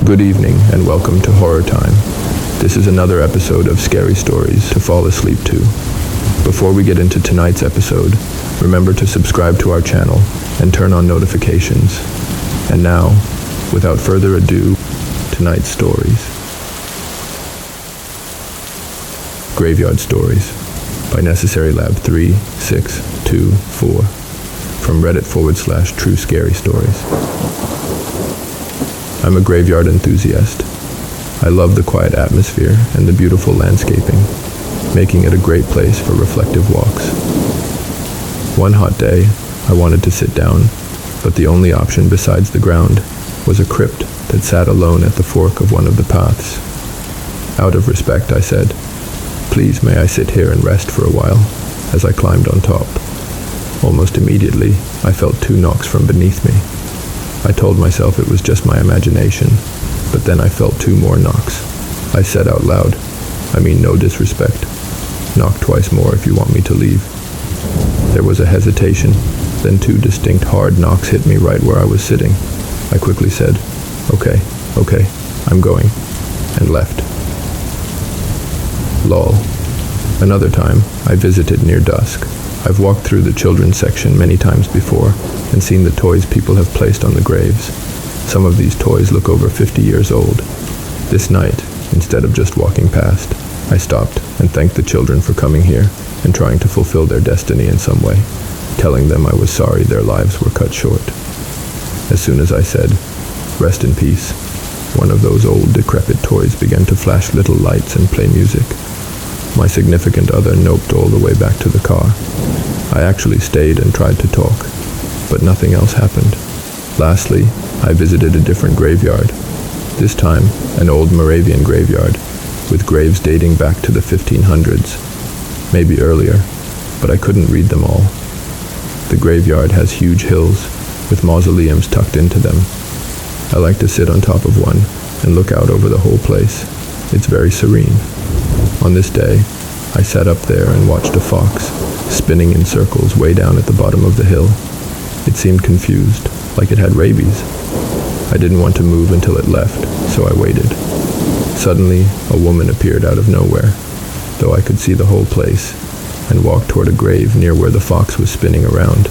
Good evening and welcome to Horror Time. This is another episode of Scary Stories to fall asleep to. Before we get into tonight's episode, remember to subscribe to our channel and turn on notifications. And now, without further ado, tonight's stories. Graveyard Stories by Necessary Lab 3624 from Reddit/True Scary Stories. I'm a graveyard enthusiast. I love the quiet atmosphere and the beautiful landscaping, making it a great place for reflective walks. One hot day, I wanted to sit down, but the only option besides the ground was a crypt that sat alone at the fork of one of the paths. Out of respect, I said, "Please, may I sit here and rest for a while," as I climbed on top. Almost immediately, I felt 2 knocks from beneath me. I told myself it was just my imagination, but then I felt 2 more knocks. I said out loud, "I mean no disrespect. Knock twice more if you want me to leave." There was a hesitation, then 2 distinct hard knocks hit me right where I was sitting. I quickly said, Okay, I'm going," and left. Lol. Another time, I visited near dusk. I've walked through the children's section many times before and seen the toys people have placed on the graves. Some of these toys look over 50 years old. This night, instead of just walking past, I stopped and thanked the children for coming here and trying to fulfill their destiny in some way, telling them I was sorry their lives were cut short. As soon as I said, "Rest in peace," one of those old decrepit toys began to flash little lights and play music. My significant other noped all the way back to the car. I actually stayed and tried to talk, but nothing else happened. Lastly, I visited a different graveyard. This time, an old Moravian graveyard, with graves dating back to the 1500s, maybe earlier, but I couldn't read them all. The graveyard has huge hills, with mausoleums tucked into them. I like to sit on top of one and look out over the whole place. It's very serene. On this day, I sat up there and watched a fox, spinning in circles way down at the bottom of the hill. It seemed confused, like it had rabies. I didn't want to move until it left, so I waited. Suddenly, a woman appeared out of nowhere, though I could see the whole place, and walked toward a grave near where the fox was spinning around.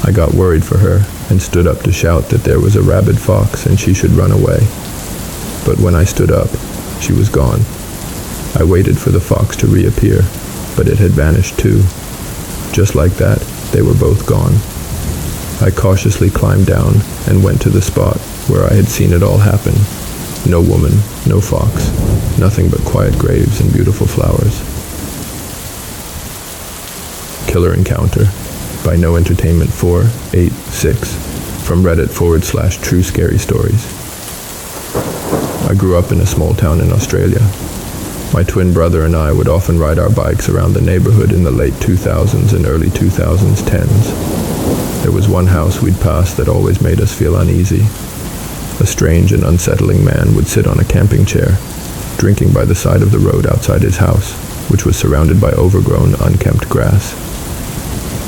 I got worried for her and stood up to shout that there was a rabid fox and she should run away. But when I stood up, she was gone. I waited for the fox to reappear, but it had vanished too. Just like that, they were both gone. I cautiously climbed down and went to the spot where I had seen it all happen. No woman, no fox, nothing but quiet graves and beautiful flowers. Killer Encounter by No Entertainment 486 from Reddit/True Scary Stories. I grew up in a small town in Australia. My twin brother and I would often ride our bikes around the neighborhood in the late 2000s and early 2010s. There was one house we'd pass that always made us feel uneasy. A strange and unsettling man would sit on a camping chair, drinking by the side of the road outside his house, which was surrounded by overgrown, unkempt grass.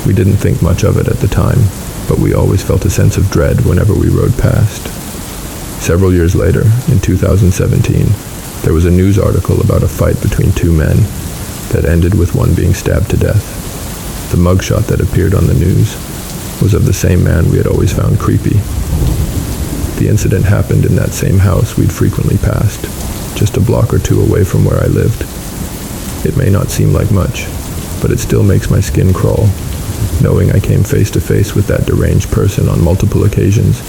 We didn't think much of it at the time, but we always felt a sense of dread whenever we rode past. Several years later, in 2017, there was a news article about a fight between 2 men that ended with one being stabbed to death. The mugshot that appeared on the news was of the same man we had always found creepy. The incident happened in that same house we'd frequently passed, just a block or 2 away from where I lived. It may not seem like much, but it still makes my skin crawl, knowing I came face to face with that deranged person on multiple occasions,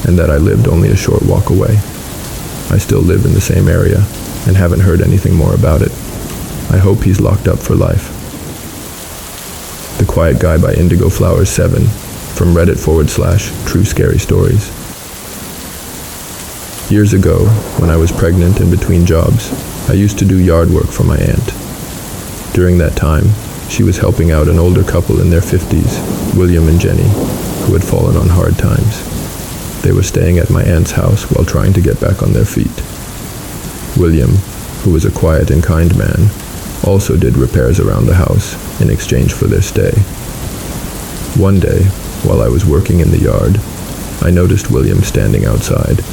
and that I lived only a short walk away. I still live in the same area, and haven't heard anything more about it. I hope he's locked up for life. The Quiet Guy by Indigo Flowers 7 from Reddit/True Scary Stories. Years ago, when I was pregnant and between jobs, I used to do yard work for my aunt. During that time, she was helping out an older couple in their 50s, William and Jenny, who had fallen on hard times. They were staying at my aunt's house while trying to get back on their feet. William, who was a quiet and kind man, also did repairs around the house in exchange for their stay. One day, while I was working in the yard, I noticed William standing outside,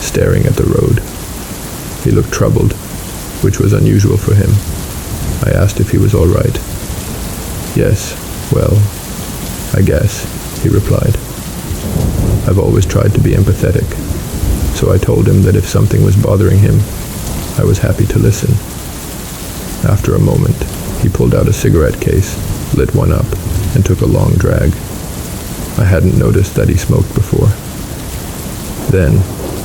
staring at the road. He looked troubled, which was unusual for him. I asked if he was all right. "Yes, well, I guess," he replied. I've always tried to be empathetic, so I told him that if something was bothering him, I was happy to listen. After a moment, he pulled out a cigarette case, lit one up, and took a long drag. I hadn't noticed that he smoked before. Then,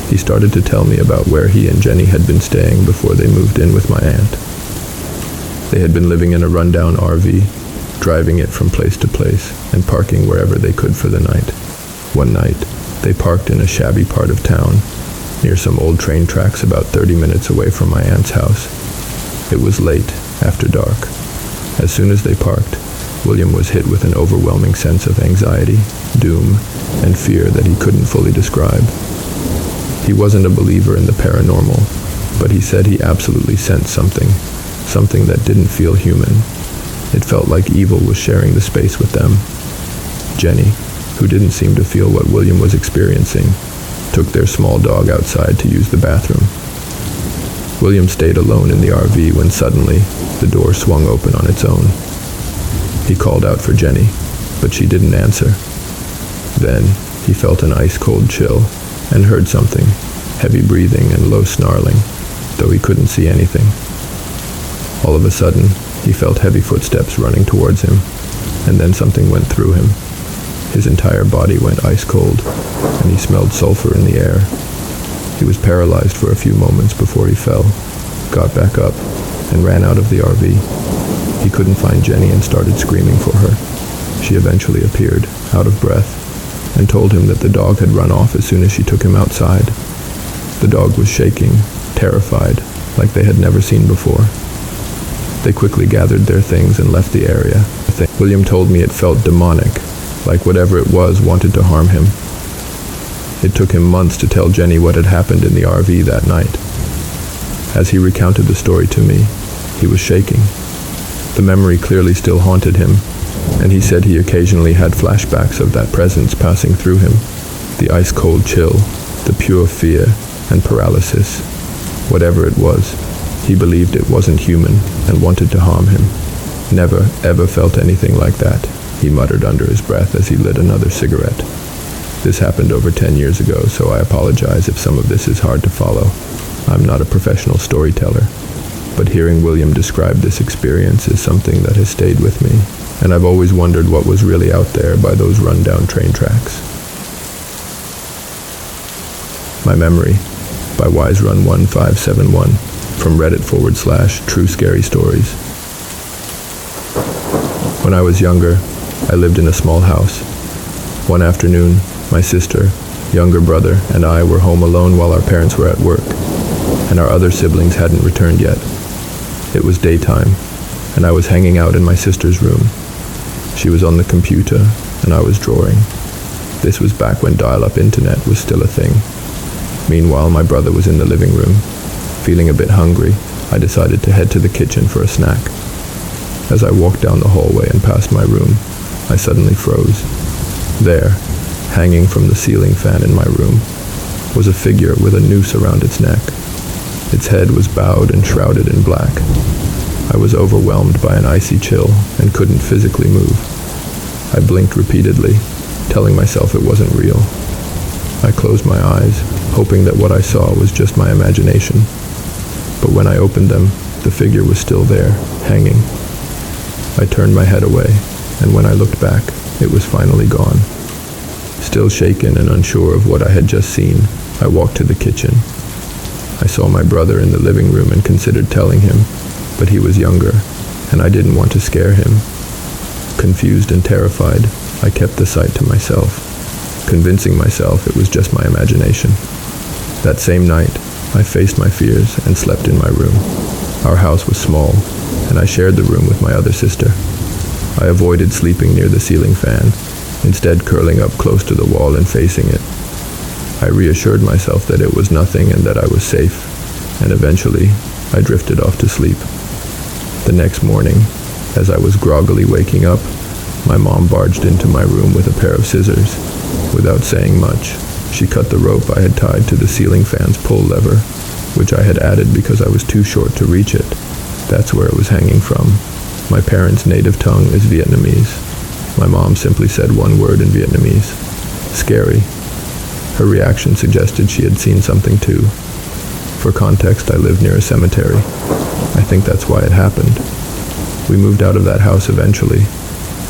he started to tell me about where he and Jenny had been staying before they moved in with my aunt. They had been living in a rundown RV, driving it from place to place and parking wherever they could for the night. One night, they parked in a shabby part of town, near some old train tracks about 30 minutes away from my aunt's house. It was late, after dark. As soon as they parked, William was hit with an overwhelming sense of anxiety, doom, and fear that he couldn't fully describe. He wasn't a believer in the paranormal, but he said he absolutely sensed something that didn't feel human. It felt like evil was sharing the space with them. Jenny, who didn't seem to feel what William was experiencing, took their small dog outside to use the bathroom. William stayed alone in the RV when suddenly the door swung open on its own. He called out for Jenny, but she didn't answer. Then he felt an ice-cold chill and heard something, heavy breathing and low snarling, though he couldn't see anything. All of a sudden, he felt heavy footsteps running towards him, and then something went through him. His entire body went ice-cold, and he smelled sulfur in the air. He was paralyzed for a few moments before he fell, got back up, and ran out of the RV. He couldn't find Jenny and started screaming for her. She eventually appeared, out of breath, and told him that the dog had run off as soon as she took him outside. The dog was shaking, terrified, like they had never seen before. They quickly gathered their things and left the area. William told me it felt demonic, like whatever it was wanted to harm him. It took him months to tell Jenny what had happened in the RV that night. As he recounted the story to me, he was shaking. The memory clearly still haunted him, and he said he occasionally had flashbacks of that presence passing through him. The ice-cold chill, the pure fear and paralysis. Whatever it was, he believed it wasn't human and wanted to harm him. "Never, ever felt anything like that," he muttered under his breath as he lit another cigarette. This happened over 10 years ago, so I apologize if some of this is hard to follow. I'm not a professional storyteller, but hearing William describe this experience is something that has stayed with me, and I've always wondered what was really out there by those rundown train tracks. My Memory by WiseRun1571 from Reddit/True Scary Stories. When I was younger, I lived in a small house. One afternoon, my sister, younger brother, and I were home alone while our parents were at work, and our other siblings hadn't returned yet. It was daytime, and I was hanging out in my sister's room. She was on the computer, and I was drawing. This was back when dial-up internet was still a thing. Meanwhile, my brother was in the living room. Feeling a bit hungry, I decided to head to the kitchen for a snack. As I walked down the hallway and past my room, I suddenly froze. There, hanging from the ceiling fan in my room, was a figure with a noose around its neck. Its head was bowed and shrouded in black. I was overwhelmed by an icy chill and couldn't physically move. I blinked repeatedly, telling myself it wasn't real. I closed my eyes, hoping that what I saw was just my imagination. But when I opened them, the figure was still there, hanging. I turned my head away, and when I looked back, it was finally gone. Still shaken and unsure of what I had just seen, I walked to the kitchen. I saw my brother in the living room and considered telling him, but he was younger, and I didn't want to scare him. Confused and terrified, I kept the sight to myself, convincing myself it was just my imagination. That same night, I faced my fears and slept in my room. Our house was small, and I shared the room with my other sister. I avoided sleeping near the ceiling fan, instead curling up close to the wall and facing it. I reassured myself that it was nothing and that I was safe, and eventually, I drifted off to sleep. The next morning, as I was groggily waking up, my mom barged into my room with a pair of scissors. Without saying much, She cut the rope I had tied to the ceiling fan's pull lever, which I had added because I was too short to reach it. That's where it was hanging from. My parents' native tongue is Vietnamese. My mom simply said one word in Vietnamese. Scary. Her reaction suggested she had seen something too. For context, I lived near a cemetery. I think that's why it happened. We moved out of that house eventually,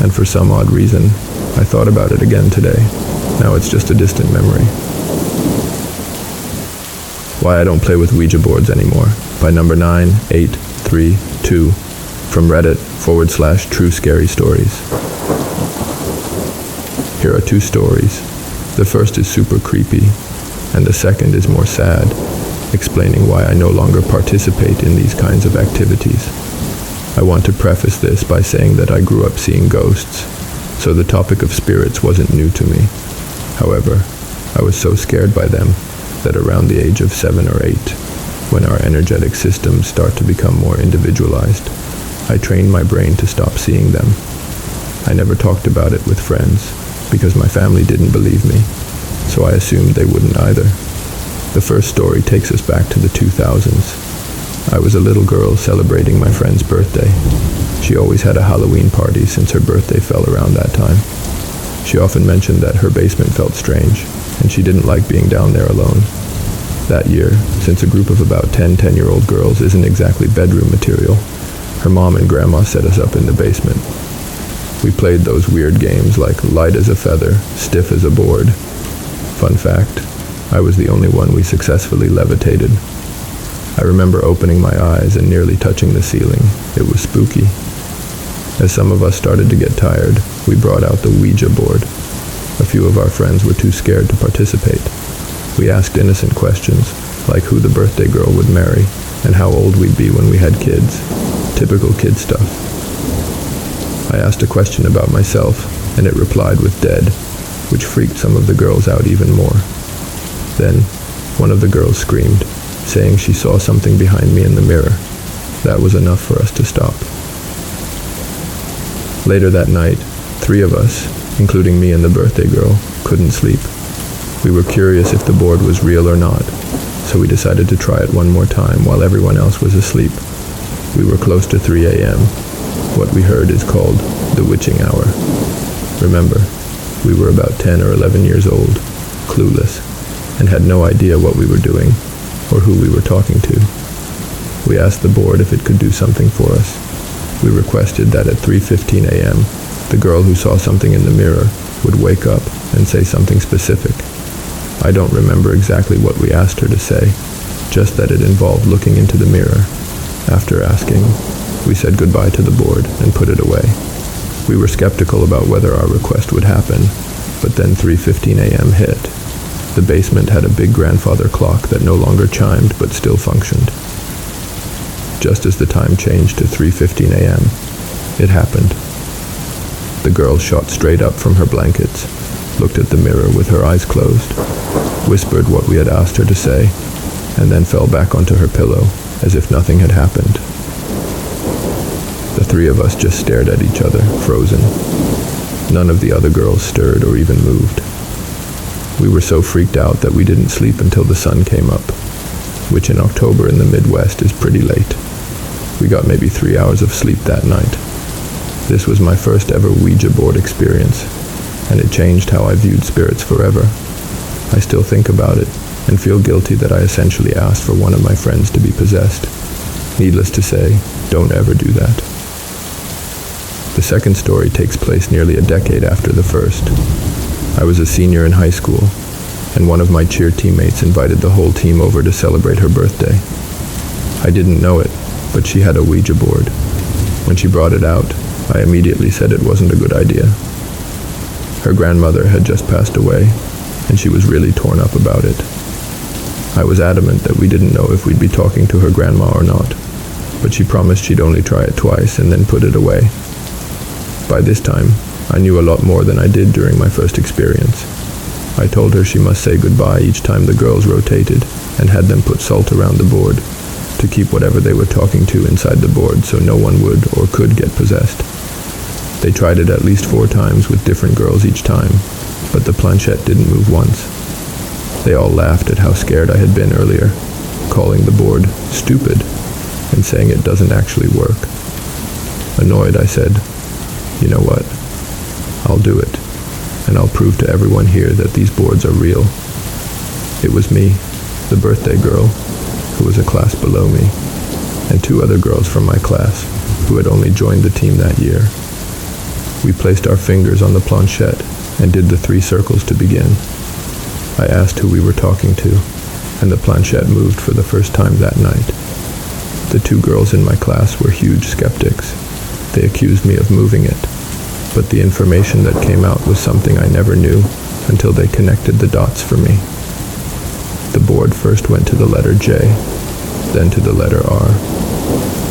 and for some odd reason, I thought about it again today. Now it's just a distant memory. Why I don't play with Ouija boards anymore, by number 9832, from Reddit/True Scary Stories. Here are 2 stories. The first is super creepy, and the second is more sad, explaining why I no longer participate in these kinds of activities. I want to preface this by saying that I grew up seeing ghosts, so the topic of spirits wasn't new to me. However, I was so scared by them that around the age of 7 or 8, when our energetic systems start to become more individualized, I trained my brain to stop seeing them. I never talked about it with friends, because my family didn't believe me, so I assumed they wouldn't either. The first story takes us back to the 2000s. I was a little girl celebrating my friend's birthday. She always had a Halloween party since her birthday fell around that time. She often mentioned that her basement felt strange, and she didn't like being down there alone. That year, since a group of about 10-year-old girls isn't exactly bedroom material, her mom and grandma set us up in the basement. We played those weird games like light as a feather, stiff as a board. Fun fact, I was the only one we successfully levitated. I remember opening my eyes and nearly touching the ceiling. It was spooky. As some of us started to get tired, we brought out the Ouija board. A few of our friends were too scared to participate. We asked innocent questions, like who the birthday girl would marry, and how old we'd be when we had kids. Typical kid stuff. I asked a question about myself, and it replied with dead, which freaked some of the girls out even more. Then, one of the girls screamed, saying she saw something behind me in the mirror. That was enough for us to stop. Later that night, 3 of us, including me and the birthday girl, couldn't sleep. We were curious if the board was real or not, so we decided to try it one more time while everyone else was asleep. We were close to 3 a.m. What we heard is called the witching hour. Remember, we were about 10 or 11 years old, clueless, and had no idea what we were doing or who we were talking to. We asked the board if it could do something for us. We requested that at 3:15 a.m., the girl who saw something in the mirror would wake up and say something specific. I don't remember exactly what we asked her to say, just that it involved looking into the mirror. After asking, we said goodbye to the board and put it away. We were skeptical about whether our request would happen, but then 3:15 a.m. hit. The basement had a big grandfather clock that no longer chimed but still functioned. Just as the time changed to 3:15 a.m., it happened. The girl shot straight up from her blankets, looked at the mirror with her eyes closed, whispered what we had asked her to say, and then fell back onto her pillow as if nothing had happened. The 3 of us just stared at each other, frozen. None of the other girls stirred or even moved. We were so freaked out that we didn't sleep until the sun came up, which in October in the Midwest is pretty late. We got maybe 3 hours of sleep that night. This was my first ever Ouija board experience, and it changed how I viewed spirits forever. I still think about it and feel guilty that I essentially asked for one of my friends to be possessed. Needless to say, don't ever do that. The second story takes place nearly a decade after the first. I was a senior in high school, and one of my cheer teammates invited the whole team over to celebrate her birthday. I didn't know it, but she had a Ouija board. When she brought it out, I immediately said it wasn't a good idea. Her grandmother had just passed away, and she was really torn up about it. I was adamant that we didn't know if we'd be talking to her grandma or not, but she promised she'd only try it twice and then put it away. By this time, I knew a lot more than I did during my first experience. I told her she must say goodbye each time the girls rotated and had them put salt around the board to keep whatever they were talking to inside the board so no one would or could get possessed. They tried it at least 4 times with different girls each time, but the planchette didn't move once. They all laughed at how scared I had been earlier, calling the board stupid and saying it doesn't actually work. Annoyed, I said, "You know what? I'll do it, and I'll prove to everyone here that these boards are real." It was me, the birthday girl, who was a class below me, and two other girls from my class who had only joined the team that year. We placed our fingers on the planchette and did the 3 circles to begin. I asked who we were talking to, and the planchette moved for the first time that night. The 2 girls in my class were huge skeptics. They accused me of moving it, but the information that came out was something I never knew until they connected the dots for me. The board first went to the letter J, then to the letter R.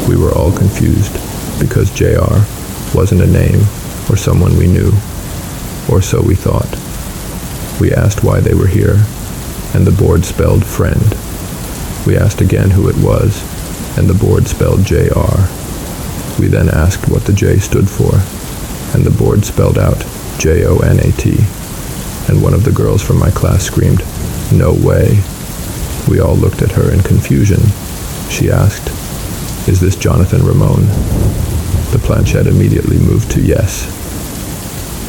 We were all confused because JR wasn't a name or someone we knew, or so we thought. We asked why they were here, and the board spelled friend. We asked again who it was, and the board spelled JR. We then asked what the J stood for, and the board spelled out JONAT, and one of the girls from my class screamed, "No way." We all looked at her in confusion. She asked, "Is this Jonathan Ramon?" The planchette immediately moved to yes.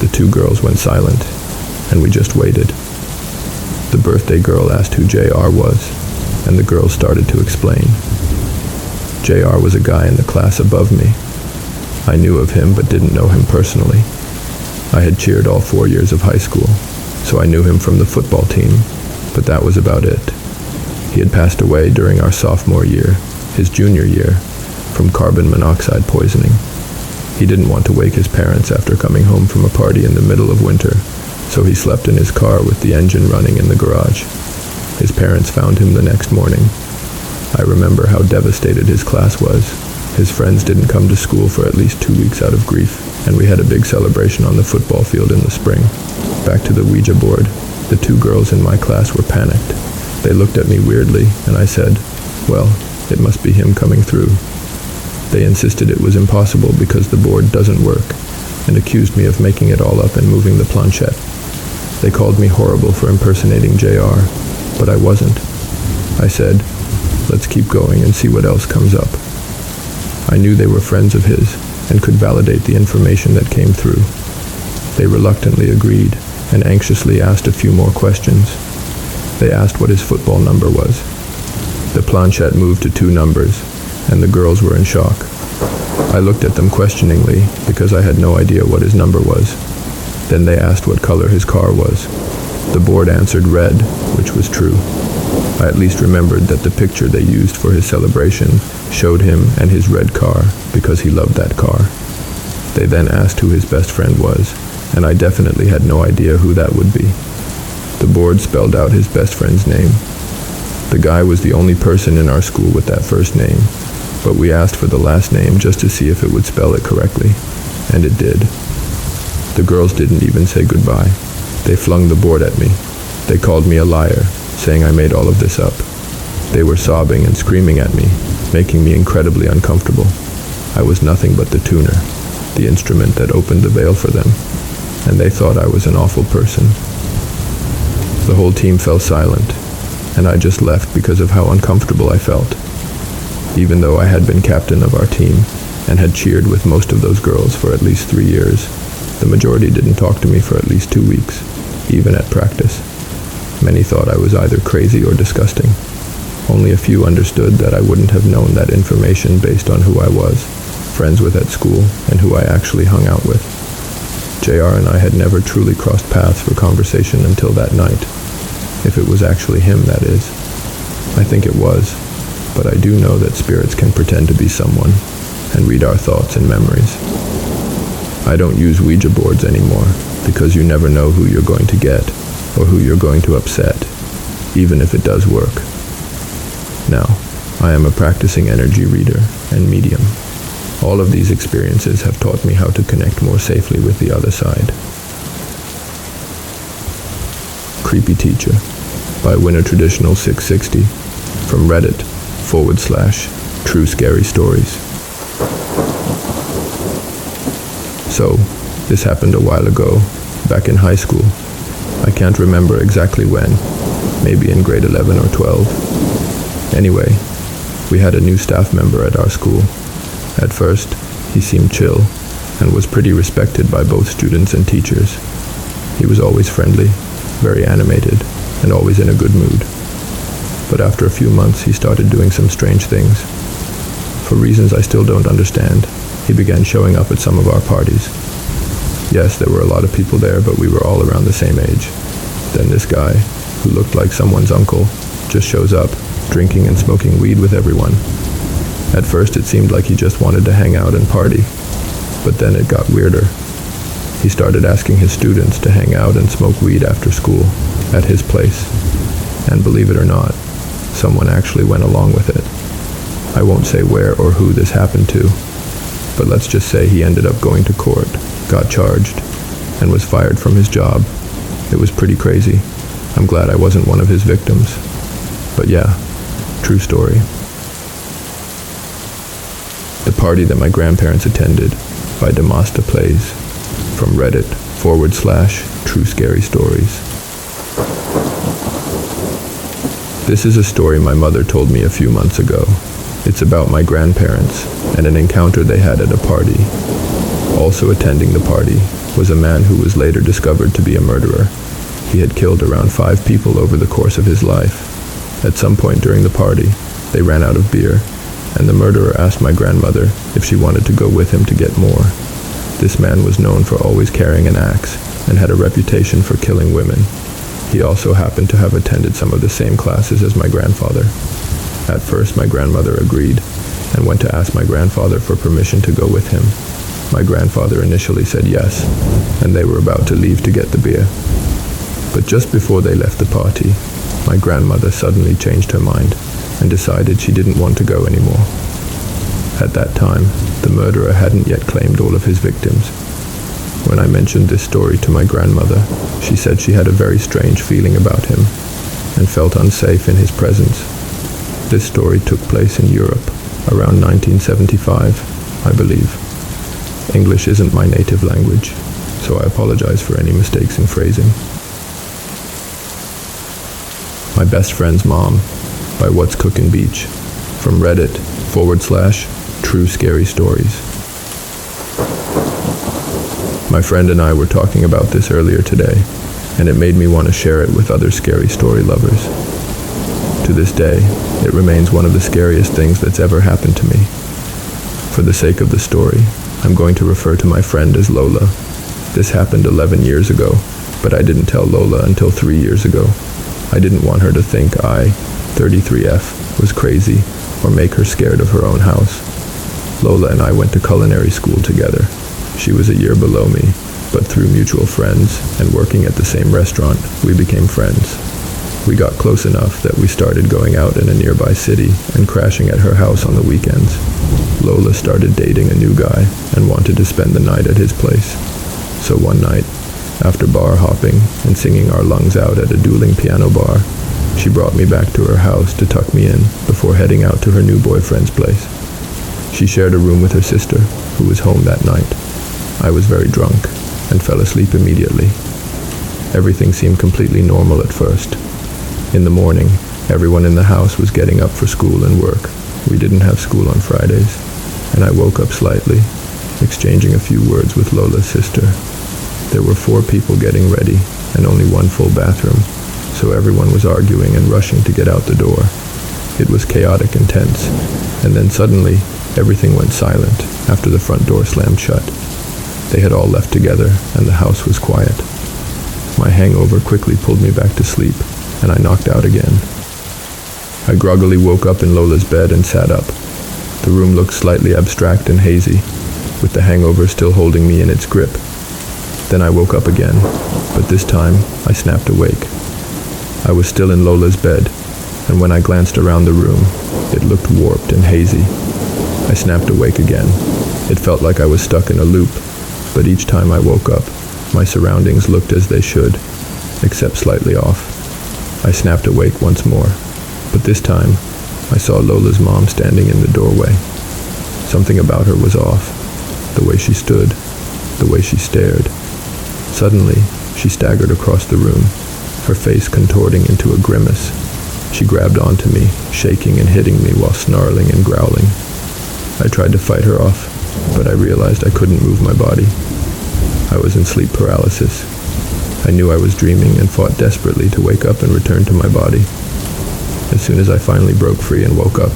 The 2 girls went silent, and we just waited. The birthday girl asked who JR was, and the girls started to explain. JR was a guy in the class above me. I knew of him but didn't know him personally. I had cheered all 4 years of high school, so I knew him from the football team, but that was about it. He had passed away during our sophomore year, his junior year, from carbon monoxide poisoning. He didn't want to wake his parents after coming home from a party in the middle of winter, so he slept in his car with the engine running in the garage. His parents found him the next morning. I remember how devastated his class was. His friends didn't come to school for at least 2 weeks out of grief, and we had a big celebration on the football field in the spring. Back to the Ouija board, the 2 girls in my class were panicked. They looked at me weirdly, and I said, "Well, it must be him coming through." They insisted it was impossible because the board doesn't work, and accused me of making it all up and moving the planchette. They called me horrible for impersonating JR, but I wasn't. I said, "Let's keep going and see what else comes up." I knew they were friends of his and could validate the information that came through. They reluctantly agreed and anxiously asked a few more questions. They asked what his football number was. The planchette moved to 2 numbers, and the girls were in shock. I looked at them questioningly because I had no idea what his number was. Then they asked what color his car was. The board answered red, which was true. I at least remembered that the picture they used for his celebration showed him and his red car because he loved that car. They then asked who his best friend was, and I definitely had no idea who that would be. The board spelled out his best friend's name. The guy was the only person in our school with that first name, but we asked for the last name just to see if it would spell it correctly, and it did. The girls didn't even say goodbye. They flung the board at me. They called me a liar, saying I made all of this up. They were sobbing and screaming at me, making me incredibly uncomfortable. I was nothing but the tuner, the instrument that opened the veil for them, and they thought I was an awful person. The whole team fell silent, and I just left because of how uncomfortable I felt. Even though I had been captain of our team and had cheered with most of those girls for at least 3 years, the majority didn't talk to me for at least 2 weeks, even at practice. Many thought I was either crazy or disgusting. Only a few understood that I wouldn't have known that information based on who I was, friends with at school, and who I actually hung out with. JR and I had never truly crossed paths for conversation until that night. If it was actually him, that is. I think it was, but I do know that spirits can pretend to be someone and read our thoughts and memories. I don't use Ouija boards anymore because you never know who you're going to get or who you're going to upset, even if it does work. Now, I am a practicing energy reader and medium. All of these experiences have taught me how to connect more safely with the other side. Creepy Teacher by Winter Traditional 660 from Reddit/True Scary Stories. So, this happened a while ago, back in high school. I can't remember exactly when, maybe in grade 11 or 12. Anyway, we had a new staff member at our school. At first, he seemed chill and was pretty respected by both students and teachers. He was always friendly, very animated, and always in a good mood. But after a few months, he started doing some strange things. For reasons I still don't understand, he began showing up at some of our parties. Yes, there were a lot of people there, but we were all around the same age. Then this guy, who looked like someone's uncle, just shows up, drinking and smoking weed with everyone. At first it seemed like he just wanted to hang out and party, but then it got weirder. He started asking his students to hang out and smoke weed after school, at his place. And believe it or not, someone actually went along with it. I won't say where or who this happened to, but let's just say he ended up going to court, got charged, and was fired from his job. It was pretty crazy. I'm glad I wasn't one of his victims. But yeah, true story. The party that my grandparents attended by Demasta Plays, from Reddit/True Scary Stories. This is a story my mother told me a few months ago. It's about my grandparents and an encounter they had at a party. Also attending the party was a man who was later discovered to be a murderer. He had killed around 5 people over the course of his life. At some point during the party, they ran out of beer, and the murderer asked my grandmother if she wanted to go with him to get more. This man was known for always carrying an axe and had a reputation for killing women. He also happened to have attended some of the same classes as my grandfather. At first, my grandmother agreed and went to ask my grandfather for permission to go with him. My grandfather initially said yes, and they were about to leave to get the beer. But just before they left the party, my grandmother suddenly changed her mind and decided she didn't want to go anymore. At that time, the murderer hadn't yet claimed all of his victims. When I mentioned this story to my grandmother, she said she had a very strange feeling about him and felt unsafe in his presence. This story took place in Europe around 1975, I believe. English isn't my native language, so I apologize for any mistakes in phrasing. My Best Friend's Mom by What's Cookin' Beach, from Reddit/True Scary Stories. My friend and I were talking about this earlier today, and it made me want to share it with other scary story lovers. To this day, it remains one of the scariest things that's ever happened to me. For the sake of the story, I'm going to refer to my friend as Lola. This happened 11 years ago, but I didn't tell Lola until 3 years ago. I didn't want her to think I, 33F, was crazy or make her scared of her own house. Lola and I went to culinary school together. She was a year below me, but through mutual friends and working at the same restaurant, we became friends. We got close enough that we started going out in a nearby city and crashing at her house on the weekends. Lola started dating a new guy and wanted to spend the night at his place. So one night, after bar hopping and singing our lungs out at a dueling piano bar, she brought me back to her house to tuck me in before heading out to her new boyfriend's place. She shared a room with her sister, who was home that night. I was very drunk and fell asleep immediately. Everything seemed completely normal at first. In the morning, everyone in the house was getting up for school and work. We didn't have school on Fridays, and I woke up slightly, exchanging a few words with Lola's sister. There were 4 people getting ready and only one full bathroom, so everyone was arguing and rushing to get out the door. It was chaotic and tense, and then suddenly, everything went silent after the front door slammed shut. They had all left together, and the house was quiet. My hangover quickly pulled me back to sleep, and I knocked out again. I groggily woke up in Lola's bed and sat up. The room looked slightly abstract and hazy, with the hangover still holding me in its grip. Then I woke up again, but this time I snapped awake. I was still in Lola's bed, and when I glanced around the room, it looked warped and hazy. I snapped awake again. It felt like I was stuck in a loop, but each time I woke up, my surroundings looked as they should, except slightly off. I snapped awake once more, but this time I saw Lola's mom standing in the doorway. Something about her was off. The way she stood, the way she stared. Suddenly, she staggered across the room her face contorting into a grimace. She grabbed onto me, shaking and hitting me while snarling and growling. I tried to fight her off, but I realized I couldn't move my body. I was in sleep paralysis. I knew I was dreaming and fought desperately to wake up and return to my body. As soon as I finally broke free and woke up,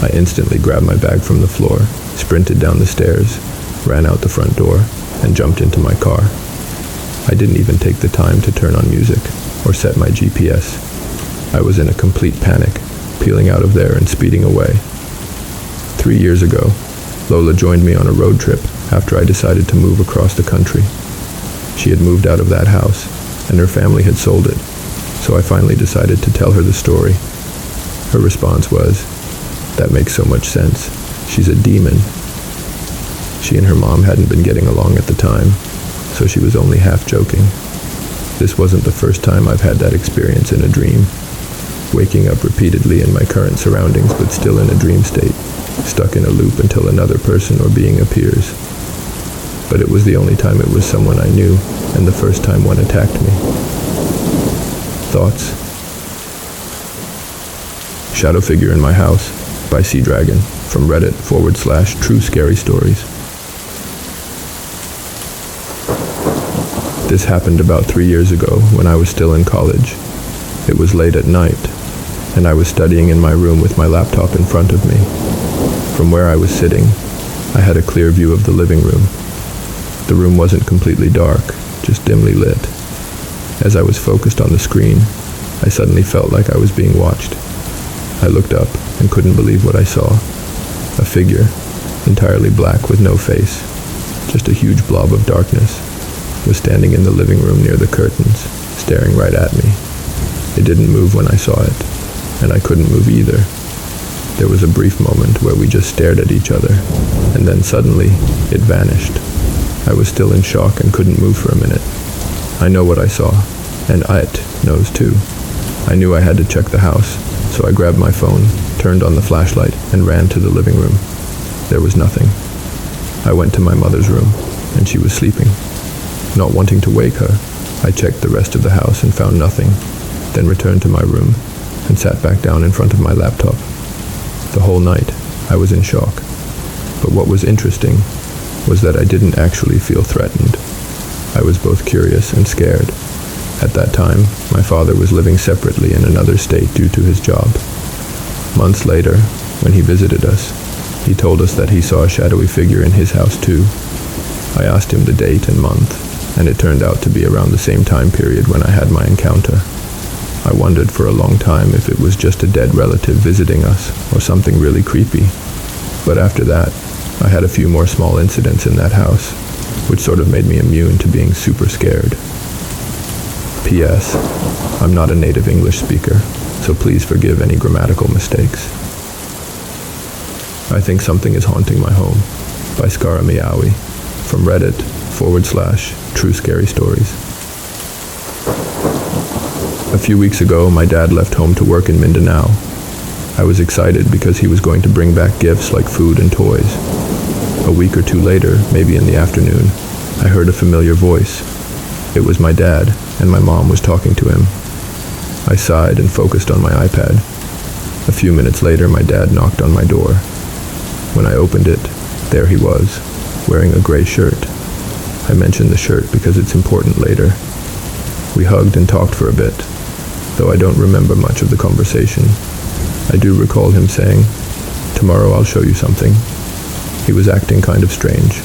I instantly grabbed my bag from the floor, sprinted down the stairs, ran out the front door, and jumped into my car. I didn't even take the time to turn on music or set my GPS. I was in a complete panic, peeling out of there and speeding away. 3 years ago, Lola joined me on a road trip after I decided to move across the country. She had moved out of that house, and her family had sold it, so I finally decided to tell her the story. Her response was, "That makes so much sense. She's a demon." She and her mom hadn't been getting along at the time, so she was only half joking. This wasn't the first time I've had that experience in a dream, waking up repeatedly in my current surroundings but still in a dream state, stuck in a loop until another person or being appears. But it was the only time it was someone I knew, and the first time one attacked me. Thoughts? Shadow Figure in My House by Sea Dragon from Reddit/True Scary Stories. This happened about 3 years ago when I was still in college. It was late at night, and I was studying in my room with my laptop in front of me. From where I was sitting, I had a clear view of the living room. The room wasn't completely dark, just dimly lit. As I was focused on the screen, I suddenly felt like I was being watched. I looked up and couldn't believe what I saw. A figure, entirely black with no face, just a huge blob of darkness, was standing in the living room near the curtains, staring right at me. It didn't move when I saw it, and I couldn't move either. There was a brief moment where we just stared at each other, and then suddenly, it vanished. I was still in shock and couldn't move for a minute. I know what I saw, and it knows too. I knew I had to check the house, so I grabbed my phone, turned on the flashlight, and ran to the living room. There was nothing. I went to my mother's room, and she was sleeping. Not wanting to wake her, I checked the rest of the house and found nothing, then returned to my room and sat back down in front of my laptop. The whole night, I was in shock. But what was interesting was that I didn't actually feel threatened. I was both curious and scared. At that time, my father was living separately in another state due to his job. Months later, when he visited us, he told us that he saw a shadowy figure in his house too. I asked him the date and month, and it turned out to be around the same time period when I had my encounter. I wondered for a long time if it was just a dead relative visiting us or something really creepy. But after that, I had a few more small incidents in that house, which sort of made me immune to being super scared. P.S. I'm not a native English speaker, so please forgive any grammatical mistakes. I Think Something is Haunting My Home by Skara Miawi from Reddit/True Scary Stories. A few weeks ago, my dad left home to work in Mindanao. I was excited because he was going to bring back gifts like food and toys. A week or two later, maybe in the afternoon, I heard a familiar voice. It was my dad, and my mom was talking to him. I sighed and focused on my iPad. A few minutes later, my dad knocked on my door. When I opened it, there he was, wearing a gray shirt. I mentioned the shirt because it's important later. We hugged and talked for a bit, though I don't remember much of the conversation. I do recall him saying, "Tomorrow I'll show you something." He was acting kind of strange,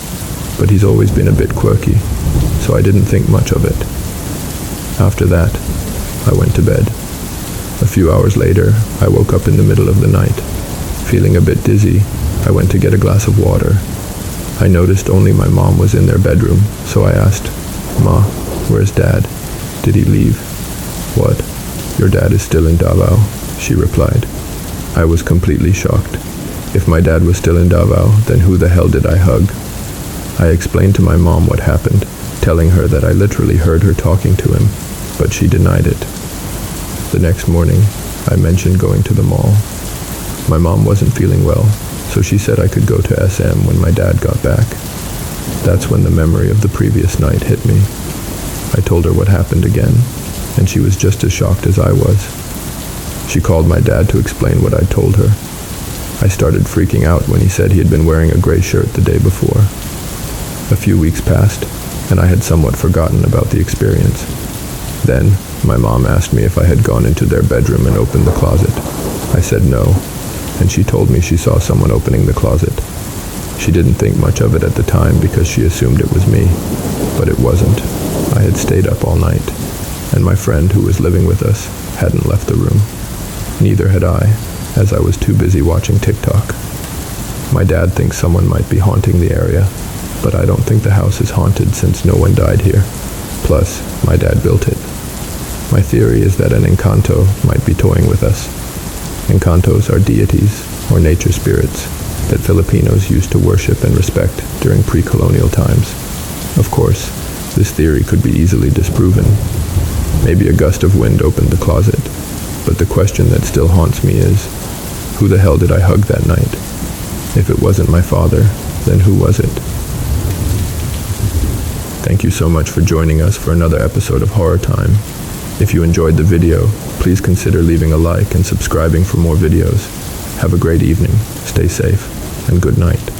but he's always been a bit quirky, so I didn't think much of it. After that, I went to bed. A few hours later, I woke up in the middle of the night. Feeling a bit dizzy, I went to get a glass of water. I noticed only my mom was in their bedroom, so I asked, "Ma, where's Dad? Did he leave?" "What? Your dad is still in Davao," she replied. I was completely shocked. If my dad was still in Davao, then who the hell did I hug? I explained to my mom what happened, telling her that I literally heard her talking to him, but she denied it. The next morning, I mentioned going to the mall. My mom wasn't feeling well, so she said I could go to SM when my dad got back. That's when the memory of the previous night hit me. I told her what happened again, and she was just as shocked as I was. She called my dad to explain what I'd told her. I started freaking out when he said he had been wearing a gray shirt the day before. A few weeks passed, and I had somewhat forgotten about the experience. Then, my mom asked me if I had gone into their bedroom and opened the closet. I said no, and she told me she saw someone opening the closet. She didn't think much of it at the time because she assumed it was me, but it wasn't. I had stayed up all night, and my friend who was living with us hadn't left the room. Neither had I, as I was too busy watching TikTok. My dad thinks someone might be haunting the area, but I don't think the house is haunted since no one died here. Plus, my dad built it. My theory is that an Encanto might be toying with us. Encantos are deities, or nature spirits, that Filipinos used to worship and respect during pre-colonial times. Of course, this theory could be easily disproven. Maybe a gust of wind opened the closet, but the question that still haunts me is, who the hell did I hug that night? If it wasn't my father, then who was it? Thank you so much for joining us for another episode of Horror Time. If you enjoyed the video, please consider leaving a like and subscribing for more videos. Have a great evening, stay safe, and good night.